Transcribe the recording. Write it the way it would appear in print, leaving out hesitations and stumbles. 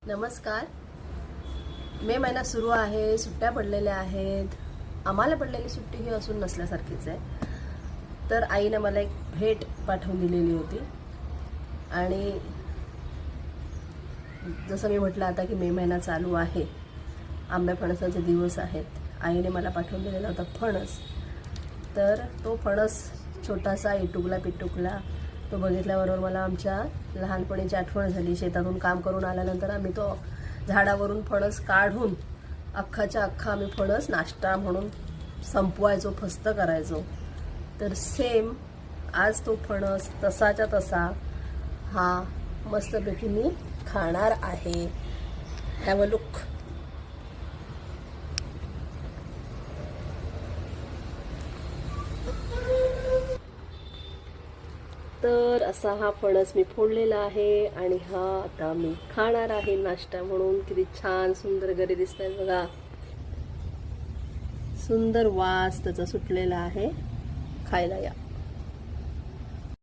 नमस्कार. मे महिना सुरू आहे, सुट्ट्या पडलेल्या आहेत. आम्हाला पडलेली सुट्टी ही असून नसल्यासारखीच आहे. तर आईने मला एक भेट पाठवून दिलेली होती आणि जसं मी म्हटलं आता की मे महिना चालू आहे, आंब्या फणसाचे दिवस आहेत. आईने मला पाठवून दिलेला होता फणस. तर तो फणस छोटासा इटुकला पिटुकला तो बघितल्याबरोबर मला आमच्या लहानपणीची आठवण झाली. शेतातून काम करून आल्यानंतर आम्ही तो झाडावरून फणस काढून अख्खाच्या अख्खा आम्ही फणस नाश्ता म्हणून संपवायचो, फस्त करायचो. तर सेम आज तो फणस तसाच्या तसा हा मस्तपैकी मी खाणार आहे. Have a look. तर असा हा फणस मी फोडलेला आहे आणि हा आता मी खाणार आहे नाश्ता म्हणून. किती छान सुंदर घरी दिसत आहे बघा. सुंदर वास त्याचा सुटलेला आहे. खायला या.